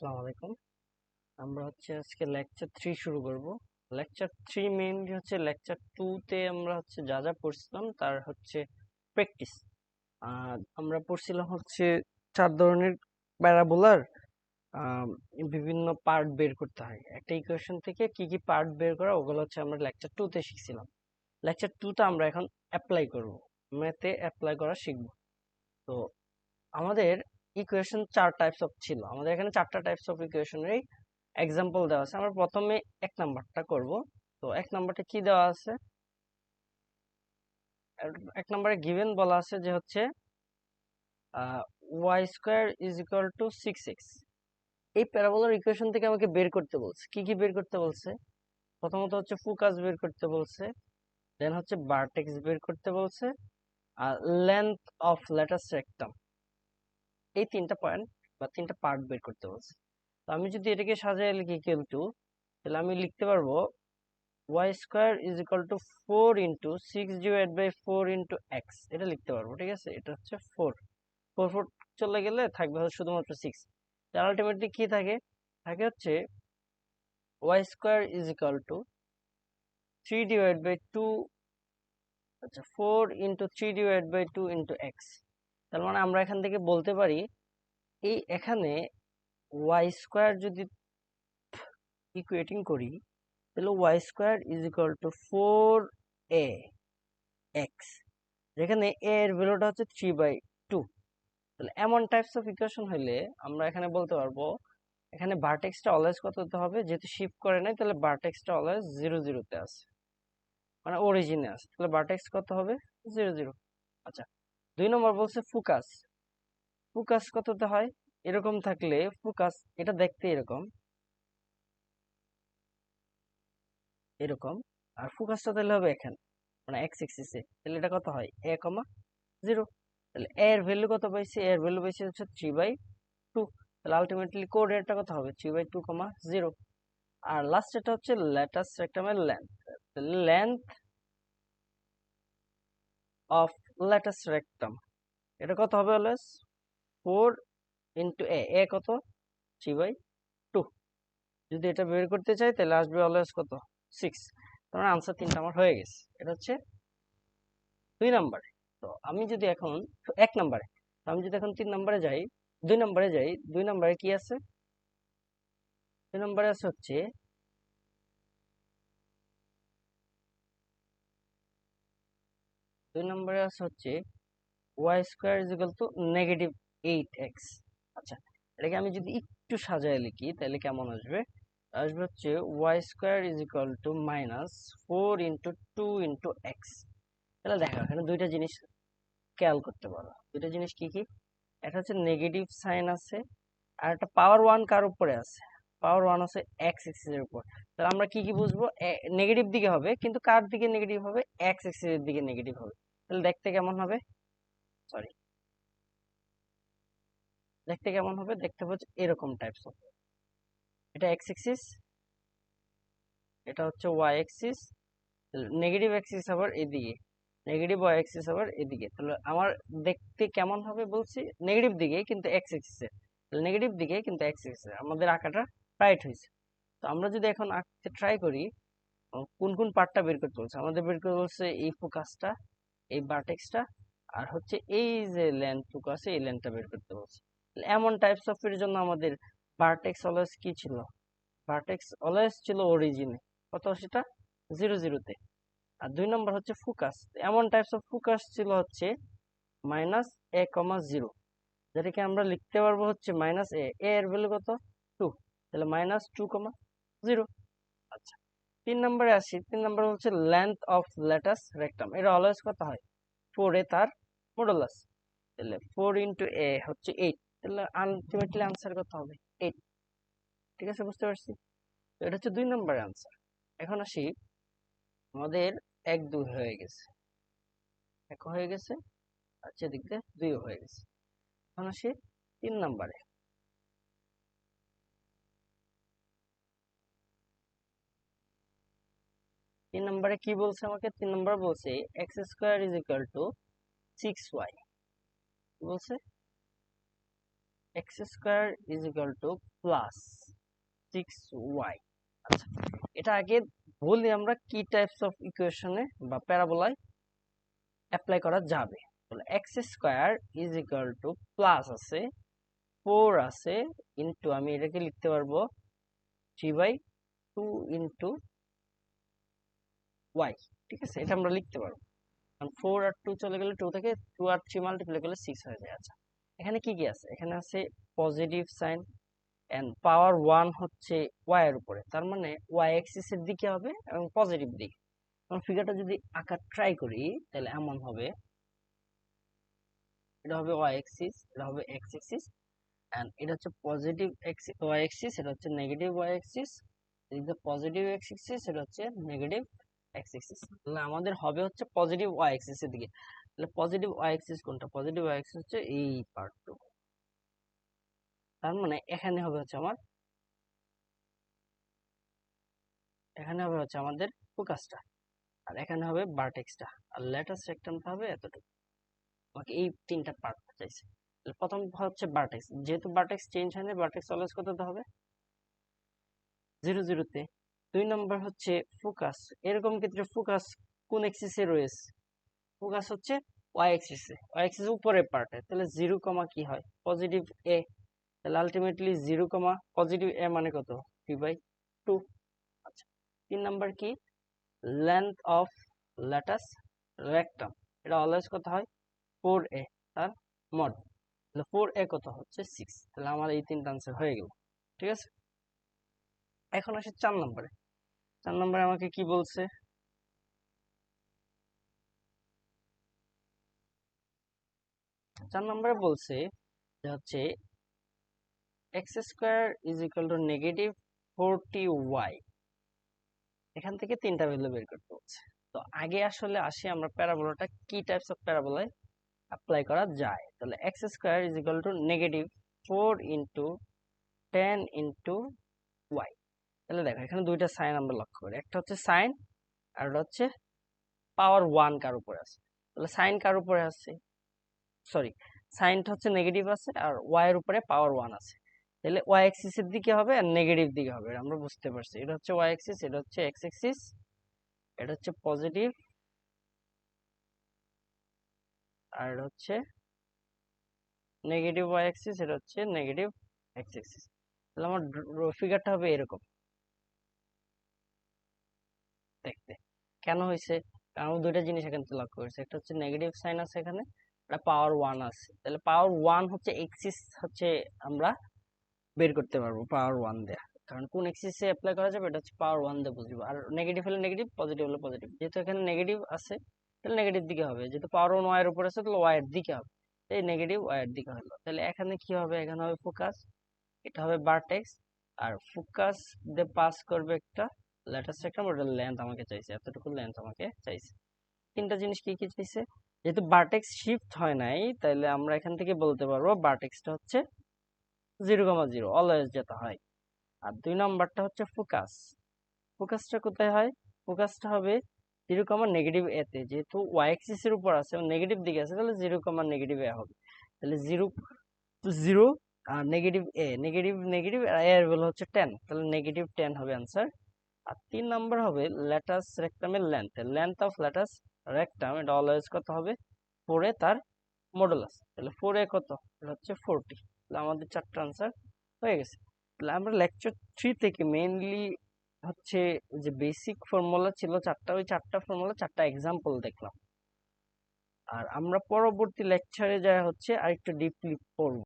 আসসালামু আলাইকুম। আমরা আজকে লেকচার 3 শুরু করব। লেকচার 3 মেইনলি লেকচার 2 তে আমরা যা যা পড়ছিলাম তার প্র্যাকটিস। আমরা পড়ছিলাম 4 ধরনের প্যারাবোলার বিভিন্ন পার্ট বের করতে হয়। একটা ইকুয়েশন থেকে কি কি পার্ট বের করা ওগুলো আমরা লেকচার 2 তে শিখছিলাম। লেকচার 2 তে আমরা এখন অ্যাপ্লাই করব। ম্যাথে অ্যাপ্লাই করা শিখব। তো আমাদের ইকুয়েশন 4 টাইপস অফ ছিল। আমাদের এখানে 4টা টাইপস অফ ইকুয়েশনেরই এক্সাম্পল দেওয়া আছে। আমরা প্রথমে এক নাম্বারটা করব। তো এক নাম্বারটা কি দেওয়া আছে? এক নাম্বারে গিভেন বলা আছে যে y square is equal two 6x। এই প্যারাবোলার ইকুয়েশন থেকে আমাকে বের করতে বলছে। কি কি বের করতে বলছে? প্রথমত ফোকাস বের করতে বলছে, দেন ভার্টেক্স বের করতে বলছে, আর লেন্থ অফ ল্যাটাস রেক্টাম। এই তিনটা পয়েন্ট বা তিনটা পার্ট বের করতে বলছে। তো আমি যদি এটাকে সাজায় লিখি কিন্তু, তাহলে আমি লিখতে পারবো y square is equal to 4 into 6 divide by 4 into x. এটা লিখতে পারবো, ঠিক আছে? এটা 4 4 4 চলে গেলে থাকবে শুধুমাত্র 6। তার আলটিমেটলি কি থাকে? থাকে y square is equal to 3 divide by 2, 4 into 3 divide by 2 into x. তার মানে আমরা এখান থেকে বলতে পারি এখানে y স্কয়ার যদি ইকুয়েটিং করি, তাহলে y square is equal two 4a x, যেখানে a এর ভ্যালুটা 3/2। তাহলে এমন টাইপস অফ ইকুয়েশন হইলে আমরা এখানে বলতে পারবো এখানে ভার্টেক্সটা অলওয়েজ কত হতে হবে? যেহেতু শিফট করে নাই, তাহলে ভার্টেক্সটা অলওয়েজ 0 0 তে আছে, মানে অরিজিনে আছে। তাহলে ভার্টেক্স কত হবে? 0 0। আচ্ছা, 2 নম্বর বলছে ফোকাস। ফোকাস কততে হয়? এরকম থাকলে ফোকাস এটা দেখতে এরকম এরকম, আর ফোকাসটা তাহলে হবে এখানে, মানে এক্স এক্সিসে। তাহলে এটা কত হয়? a, 0। তাহলে a এর ভ্যালু কত পাইছি? a এর ভ্যালু পাইছি 3/2। তাহলে আলটিমেটলি কোঅর্ডিনেটটা কত হবে? 3/2, 0। আর লাস্ট এটা ল্যাটাস রেক্টামের লেন্থ। তাহলে লেন্থ অফ ল্যাটাস রেক্টাম, এটা কত হবে? অলওয়েজ 4 ইন্টু a কত? 3/2। যদি এটা বের করতে চাই তাহলে আসবে অলওয়েজ কত? 6। তার মানে আনসার 3টা আমার হয়ে গেছে। এটা 2 নাম্বারে। তো আমি যদি এখন 1 নাম্বারে, আমি যদি এখন 3 নাম্বারে যাই, 2 নাম্বারে যাই, 2 নাম্বারে কি আছে? 2 নাম্বারে আছে 2 নম্বরে আছে y square is equal to negative 8x। আচ্ছা, এটাকে আমি যদি একটু সাজায় লিখি তাহলে কেমন আসবে? আসবে y square is equal two minus 4 into 2 into x. তাহলে দেখো এখানে দুইটা জিনিস খেয়াল করতে পারো। দুইটা জিনিস কি কি? একটা নেগেটিভ সাইন আছে, আর একটা পাওয়ার 1 কার উপরে আছে? পাওয়ার 1 আছে এক্স এক্সিস এর উপর। তাহলে আমরা কি কি বুঝবো? নেগেটিভ দিকে হবে, কিন্তু কার দিকে নেগেটিভ হবে? এক্স এক্সিস এর দিকে নেগেটিভ হবে। তাহলে দেখতে কেমন হবে? সরি, দেখতে কেমন হবে? দেখতে হবে এরকম টাইপস হবে। এটা এক্স এক্সিস, এটা ওয়াই এক্সিস, নেগেটিভ এক্সিস আবার এদিকে, নেগেটিভ ওয়াই এক্সিস আবার এদিকে। তাহলে আমার দেখতে কেমন হবে বলছি? নেগেটিভ দিকে কিন্তু এক্স এক্সিসে, নেগেটিভ দিকে কিন্তু এক্স এক্সিসে আমাদের আঁকাটা রাইট হয়েছে। তো আমরা যদি এখন আঁকতে ট্রাই করি, কোন কোন পার্টটা বের করতে বলছে? আমাদের বের করতে বলছে এই ফোকাসটা, এই ভার্টেক্সটা, আর এই যে লেন্থ ফোকাস, এই লেন্থটা বের করতে বলছে। এমন টাইপস অফ এর জন্য আমাদের ভার্টেক্স অলওয়েজ কি ছিল? ভার্টেক্স অলওয়েজ ছিল অরিজিনে, কত? সেটা 0 0 তে। আর 2 নম্বর ফোকাস। এমন টাইপস অফ ফোকাস ছিল মাইনাস a, 0, যেটাকে আমরা লিখতে পারবো মাইনাস a এর ভ্যালু কত? 2। তাহলে মাইনাস 2, 0। আচ্ছা, 3 নম্বরে আসি। 3 নম্বর লেন্থ অফ ল্যাটাস রেক্টাম। এটা অলওয়েজ কত হয়? 4a তার মডুলাস। তাহলে 4 ইন্টু a 8। তাহলে আলটিমেটলি আনসার কত হবে? 8। ঠিক আছে, বুঝতে পারছি। তো এটা 2 নম্বরের আনসার। এখন আসি, আমাদের 1 2 হয়ে গেছে, 1 হয়ে গেছে, আচ্ছা এদিক দিয়ে 2 হয়ে গেছে। এখন আসি 3 নম্বরে। 3 নম্বরে কি বলছে আমাকে? 3 নম্বর বলছে x square is equal two 6y। কি বলছে? X square is equal two plus 6y। আচ্ছা, এটা আগে বলি আমরা কি টাইপস অফ ইকুয়েশনে বা প্যারাবোলায় অ্যাপ্লাই করা যাবে। তাহলে x square is equal two plus আছে 4 আছে ইন্টু আমি এটাকে লিখতে পারবো 3/2 ইন্টু ওয়াই। ঠিক আছে, এটা আমরা লিখতে পারবো, কারণ 4 আর 2 চলে গেলে 2 থেকে 2 আর 3 মাল্টিপ্লাই করলে 6 হয়ে যায়। আচ্ছা, এখানে কি কি আছে? এখানে আছে পজিটিভ সাইন এন্ড পাওয়ার 1 হচ্ছে ওয়াই এর উপরে, তার মানে ওয়াই অ্যাক্সিস এর দিকে হবে এবং পজিটিভ দিকে। কারণ ফিগারটা যদি আঁকা ট্রাই করি তাহলে এমন হবে, এটা হবে ওয়াই অ্যাক্সিস, এটা হবে এক্স অ্যাক্সিস, এন্ড এটা হচ্ছে পজিটিভ এক্স ওয়াই অ্যাক্সিস, এটা হচ্ছে নেগেটিভ ওয়াই অ্যাক্সিস, এটা পজিটিভ এক্স অ্যাক্সিস, এটা হচ্ছে নেগেটিভ এক্স অ্যাক্সিস। তাহলে আমাদের হবে হচ্ছে পজিটিভ ওয়াই অ্যাক্সিস এর দিকে। তাহলে পজিটিভ ওয়াই অ্যাক্সিস কোনটা? পজিটিভ ওয়াই অ্যাক্সিস হচ্ছে এই পার্টটুকু। তার মানে এখানে হবে হচ্ছে আমার, এখানে হবে হচ্ছে আমাদের ফোকাসটা, আর এখানে হবে ভার্টেক্সটা, আর ল্যাটাস রেক্টামটা হবে এতটুকু। আমাকে এই তিনটা পার্ট চাইছে। তাহলে প্রথম হচ্ছে ভার্টেক্স, যেহেতু ভার্টেক্স চেঞ্জ হয় না, ভার্টেক্স অলওয়েজ কততে হবে? 0 0 তে। 2 নম্বর হচ্ছে ফোকাস, এরকম ক্ষেত্রে ফোকাস কোন এক্সিসে রয়েছে? ফোকাস হচ্ছে ওয়াই এক্সিসে, ওয়াই এক্সিসের উপরের পার্টে। তাহলে 0 কমা কি হয়? পজিটিভ এ। তাহলে আলটিমেটলি 0 কমা পজিটিভ এ মানে কত? 3/2। আচ্ছা, 3 নাম্বার কি? লেন্থ অফ ল্যাটাস রেক্টাম, এটা অলওয়েজ কত হয়? 4a তার মড। তাহলে 4a কত হচ্ছে? 6। তাহলে আমার এই তিনটা আনসার হয়ে গেল। ঠিক আছে, এখন আসে 4 নম্বরে। 4 নম্বরে আমাকে কি বলছে? 4 নম্বরে বলছে যে হচ্ছে x square is equal to negative 40y। এখান থেকে তিনটা ভ্যালু বের করতে হচ্ছে। তো আগে আসলে আসি আমরা প্যারাবোলাটা কি টাইপস অফ প্যারাবোলায় অ্যাপ্লাই করা যায়। তাহলে x square is equal to negative 4 into 10 into y. তাহলে দেখো এখানে দুইটা সাইন আমরা লক্ষ্য করি, একটা হচ্ছে সাইন আর একটা হচ্ছে পাওয়ার 1 কার উপরে আছে। তাহলে সাইন কার উপরে আছে? সরি, সাইনটা হচ্ছে নেগেটিভ আছে আর ওয়াই এর উপরে পাওয়ার 1 আছে। তাহলে ওয়াই অ্যাক্সিস এর দিকে হবে আর নেগেটিভ দিকে হবে, আমরা বুঝতে পারছি। এটা হচ্ছে ওয়াই অ্যাক্সিস, এটা হচ্ছে এক্স অ্যাক্সিস, এটা হচ্ছে পজিটিভ আর এটা হচ্ছে নেগেটিভ ওয়াই অ্যাক্সিস, এটা হচ্ছে নেগেটিভ এক্স অ্যাক্সিস। তাহলে আমার ফিগারটা হবে এরকম দেখতে। কেন হয়েছে? কারণ দুইটা জিনিস এখানে লক্ষ্য করেছে, একটা হচ্ছে নেগেটিভ সাইন আছে এখানে, একটা পাওয়ার 1 আছে। তাহলে পাওয়ার 1 হচ্ছে এক্সিস হচ্ছে আমরা বের করতে পারবো পাওয়ার 1 দিয়ে, কারণ কোন এক্সিসে অ্যাপ্লাই করা যাবে এটা হচ্ছে পাওয়ার 1 দিয়ে বুঝবো। আর নেগেটিভ হলে নেগেটিভ, পজিটিভ হলে পজিটিভ। যেহেতু এখানে নেগেটিভ আছে তাহলে নেগেটিভ দিকে হবে, যেহেতু পাওয়ার 1 ওয়াই এর উপর আছে তাহলে ওয়াই এর দিকে হবে, এই নেগেটিভ ওয়াই এর দিকে হলো। তাহলে এখানে কি হবে? এখানে হবে ফোকাস, এটা হবে ভার্টেক্স, আর ফোকাস দিয়ে পাস করবে একটা ল্যাটাস একটা, ওটার লেন্থ আমাকে চাইছে, এতটুকু লেন্থ আমাকে চাইছে। তিনটা জিনিস কি কি চাইছে? যেহেতু ভার্টেক্স শিফট হয় নাই তাহলে আমরা এখান থেকে বলতে পারবো ভার্টেক্সটা হচ্ছে 0,0 অলওয়েজ যেটা হয়। আর 2 নাম্বারটা হচ্ছে ফোকাস, ফোকাসটা কোথায় হয়? ফোকাসটা হবে 0, নেগেটিভ এ তে, যেহেতু ওয়াই অ্যাক্সিস এর উপর আছে এবং নেগেটিভ দিকে আছে তাহলে 0, নেগেটিভ এ হবে। তাহলে 0 0 আর নেগেটিভ এ, নেগেটিভ নেগেটিভ আর এর ভ্যালু হচ্ছে 10, তাহলে নেগেটিভ 10 হবে आंसर। আর 3 নাম্বার হবে ল্যাটাস রেক্টামের লেন্থ, লেন্থ অফ ল্যাটাস রেক্টাম, এটা অলওয়েজ কত হবে? 4 এ তার মডুলাস। তাহলে 4 এ কত? এটা হচ্ছে 40। তাহলে আমাদের চারটা आंसर হয়ে গেছে। তাহলে আমরা লেকচার 3 থেকে মেইনলি হচ্ছে যে বেসিক ফর্মুলা ছিল চারটা, ওই চারটা ফর্মুলা চারটা এক্সাম্পল দেখলাম। আর আমরা পরবর্তী লেকচারে যা হচ্ছে আরেকটু ডিপলি পড়ব।